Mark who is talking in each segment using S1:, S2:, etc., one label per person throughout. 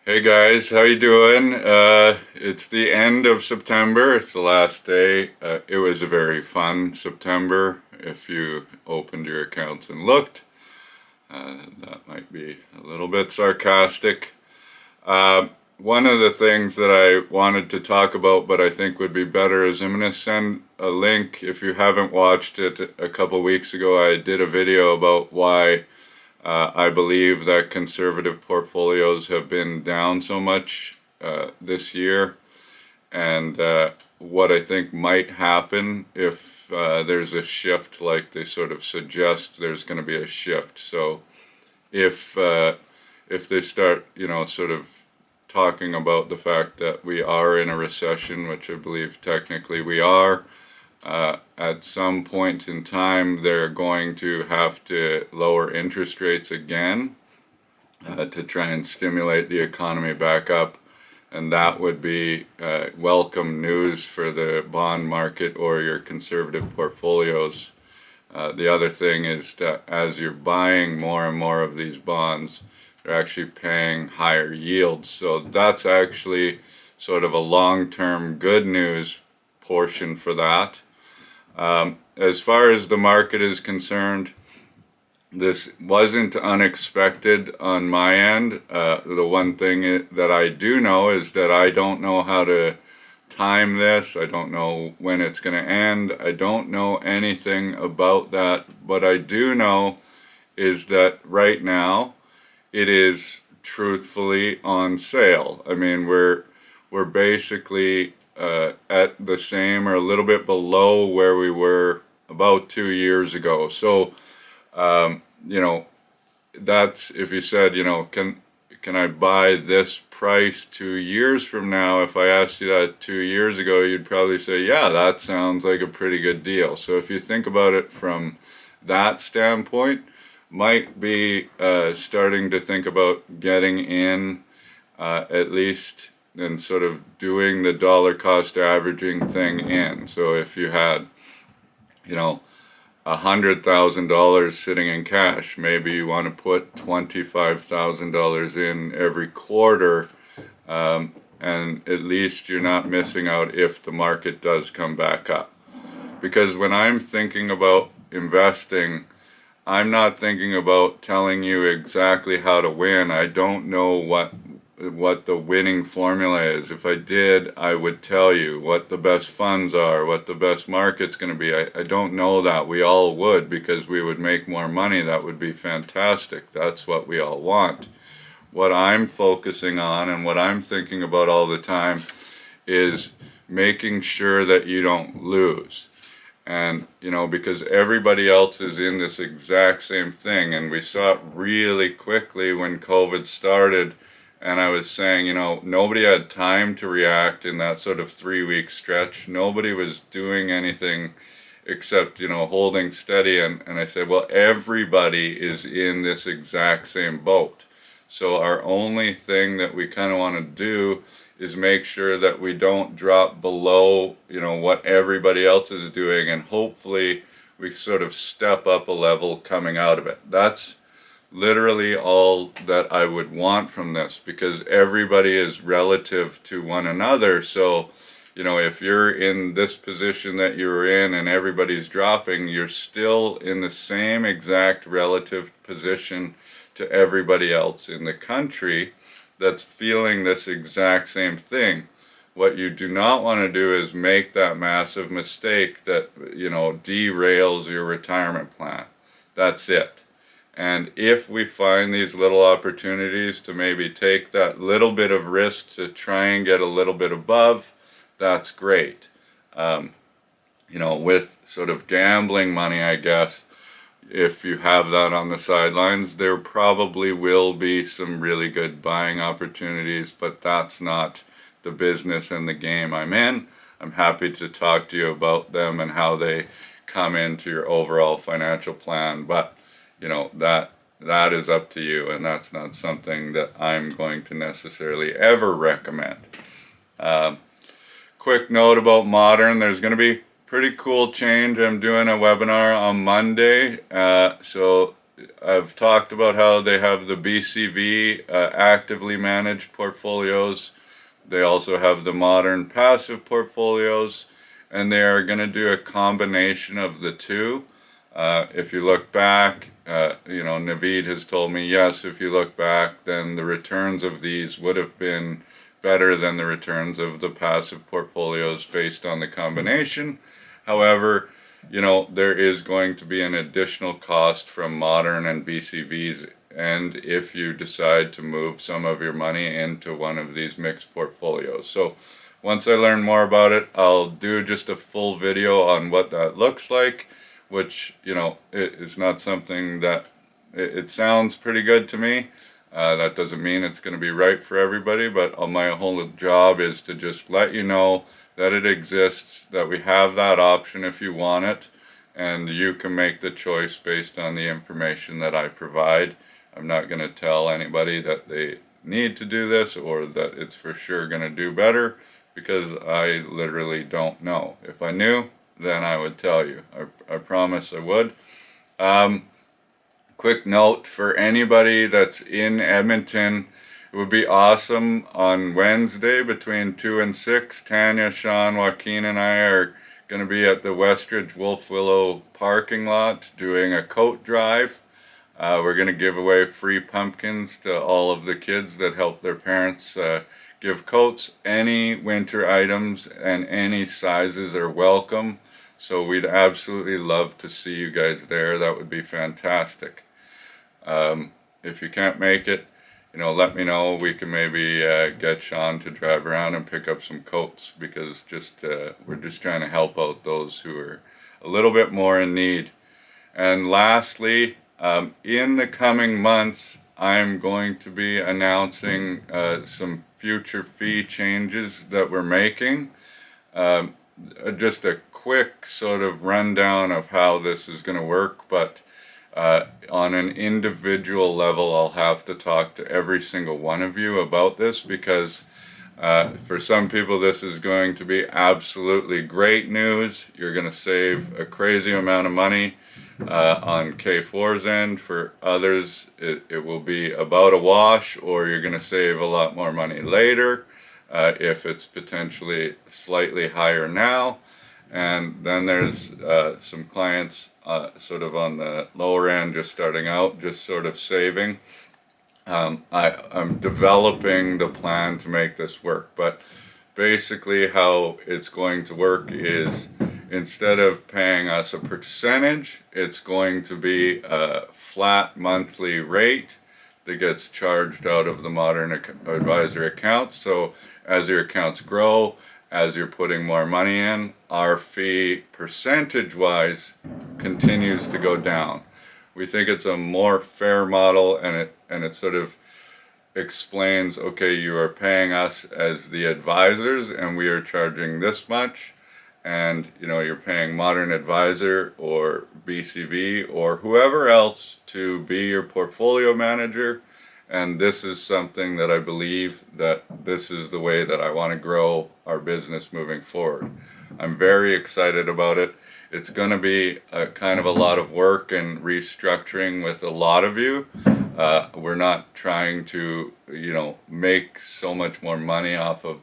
S1: Hey guys, how you doing? It's the end of September. It's the last day. It was a very fun September. If you opened your accounts and looked, that might be a little bit sarcastic. One of the things that I wanted to talk about, but I think would be better, is I'm going to send a link. If you haven't watched it, a couple weeks ago, I did a video about why I believe that conservative portfolios have been down so much this year, and what I think might happen if there's a shift, like they sort of suggest there's going to be a shift. So if if they start, sort of talking about the fact that we are in a recession, which I believe technically we are, at some point in time, they're going to have to lower interest rates again to try and stimulate the economy back up. And that would be welcome news for the bond market or your conservative portfolios. The other thing is that as you're buying more and more of these bonds, they're actually paying higher yields. So that's actually sort of a long-term good news portion for that. As far as the market is concerned, this wasn't unexpected on my end. The one thing that I do know is that I don't know how to time this. I don't know when it's going to end. I don't know anything about that. What I do know is that right now it is truthfully on sale. I mean, we're basically at the same or a little bit below where we were about 2 years ago. So, you know, that's if you said, can I buy this price 2 years from now? If I asked you that 2 years ago, you'd probably say, yeah, that sounds like a pretty good deal. So if you think about it from that standpoint, might be starting to think about getting in at least and sort of doing the dollar cost averaging thing in. So if you had, you know, $100,000 sitting in cash, maybe you want to put $25,000 in every quarter, and at least you're not missing out if the market does come back up. Because when I'm thinking about investing, I'm not thinking about telling you exactly how to win. I don't know what the winning formula is. If I did, I would tell you what the best funds are, what the best market's going to be. I don't know that. We all would, because we would make more money. That would be fantastic. That's what we all want. What I'm focusing on and what I'm thinking about all the time is making sure that you don't lose. And, because everybody else is in this exact same thing. And we saw it really quickly when COVID started. And I was saying, nobody had time to react in that sort of 3 week stretch. Nobody was doing anything except, holding steady. And I said, well, everybody is in this exact same boat. So our only thing that we kind of want to do is make sure that we don't drop below, what everybody else is doing, and hopefully we sort of step up a level coming out of it. That's literally all that I would want from this, because everybody is relative to one another. So, if you're in this position that you're in and everybody's dropping, you're still in the same exact relative position to everybody else in the country that's feeling this exact same thing. What you do not want to do is make that massive mistake that, derails your retirement plan. That's it. And if we find these little opportunities to maybe take that little bit of risk to try and get a little bit above, that's great. With sort of gambling money, I guess, if you have that on the sidelines, there probably will be some really good buying opportunities, but that's not the business and the game I'm in. I'm happy to talk to you about them and how they come into your overall financial plan, but that is up to you, and that's not something that I'm going to necessarily ever recommend. Quick note about Modern, there's going to be pretty cool change. I'm doing a webinar on Monday, so I've talked about how they have the BCV actively managed portfolios. They also have the modern passive portfolios, and they are going to do a combination of the two. If you look back, Naveed has told me, yes, if you look back, then the returns of these would have been better than the returns of the passive portfolios based on the combination. However, there is going to be an additional cost from modern and BCVs, and if you decide to move some of your money into one of these mixed portfolios. So once I learn more about it, I'll do just a full video on what that looks like, which, it is not something that, it sounds pretty good to me. That doesn't mean it's going to be right for everybody, but my whole job is to just let you know that it exists, that we have that option if you want it, and you can make the choice based on the information that I provide. I'm not going to tell anybody that they need to do this or that it's for sure going to do better, because I literally don't know. If I knew, then I would tell you. I promise I would. Quick note for anybody that's in Edmonton, it would be awesome on Wednesday between 2 and 6. Tanya, Sean, Joaquin, and I are going to be at the Westridge Wolf Willow parking lot doing a coat drive. We're going to give away free pumpkins to all of the kids that help their parents give coats. Any winter items and any sizes are welcome. So we'd absolutely love to see you guys there. That would be fantastic. If you can't make it, let me know. We can maybe get Sean to drive around and pick up some coats, because we're just trying to help out those who are a little bit more in need. And lastly, in the coming months, I'm going to be announcing some future fee changes that we're making. Just a quick sort of rundown of how this is going to work, but on an individual level, I'll have to talk to every single one of you about this, because for some people this is going to be absolutely great news. You're going to save a crazy amount of money on K4's end. For others, it will be about a wash, or you're going to save a lot more money later if it's potentially slightly higher now. And then there's some clients sort of on the lower end, just starting out, just sort of saving. I'm developing the plan to make this work, but basically how it's going to work is, instead of paying us a percentage, it's going to be a flat monthly rate that gets charged out of the Modern Advisor accounts. So as your accounts grow, as you're putting more money in, our fee percentage-wise continues to go down. We think it's a more fair model, and it sort of explains, okay, you are paying us as the advisors and we are charging this much, and you're paying Modern Advisor or BCV or whoever else to be your portfolio manager. And this is something that I believe that this is the way that I want to grow our business moving forward. I'm very excited about it. It's going to be a kind of a lot of work and restructuring with a lot of you. We're not trying to, make so much more money off of,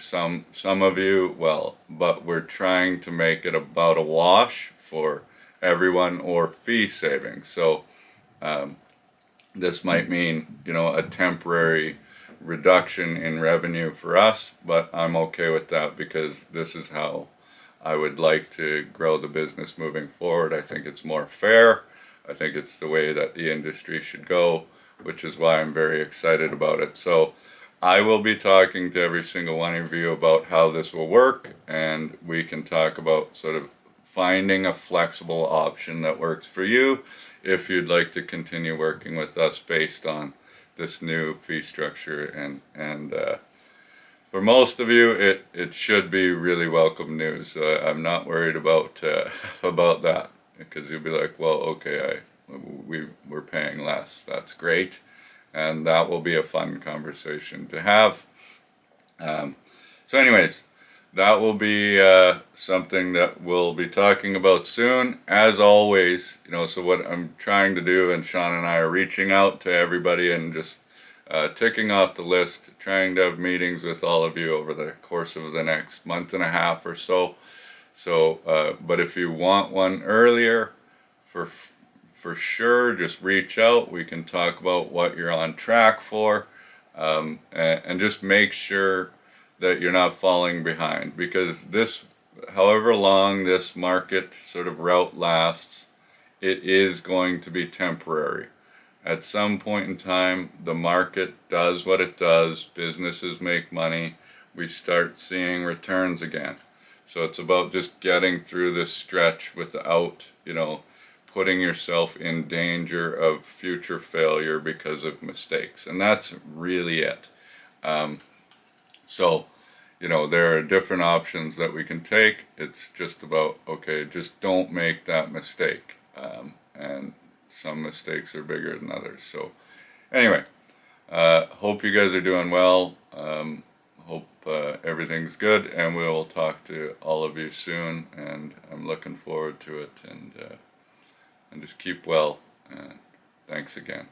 S1: some of you, but we're trying to make it about a wash for everyone, or fee saving. So, this might mean, a temporary reduction in revenue for us, but I'm okay with that, because this is how I would like to grow the business moving forward. I think it's more fair. I think it's the way that the industry should go, which is why I'm very excited about it. So I will be talking to every single one of you about how this will work, and we can talk about sort of finding a flexible option that works for you if you'd like to continue working with us based on this new fee structure. And for most of you, it should be really welcome news. I'm not worried about about that, because you'll be like, well, okay, we're paying less. That's great, and that will be a fun conversation to have. So anyways, that will be something that we'll be talking about soon. As always, so what I'm trying to do, and Sean and I are reaching out to everybody and just ticking off the list, trying to have meetings with all of you over the course of the next month and a half or so. But if you want one earlier, for sure, just reach out. We can talk about what you're on track for, and just make sure that you're not falling behind, because however long this market sort of route lasts, it is going to be temporary. At some point in time, the market does what it does, businesses make money, we start seeing returns again. So it's about just getting through this stretch without, putting yourself in danger of future failure because of mistakes. And that's really it. So, there are different options that we can take. It's just about, okay, just don't make that mistake. And some mistakes are bigger than others. So, anyway, hope you guys are doing well. Hope everything's good, and we'll talk to all of you soon. And I'm looking forward to it. And just keep well. And thanks again.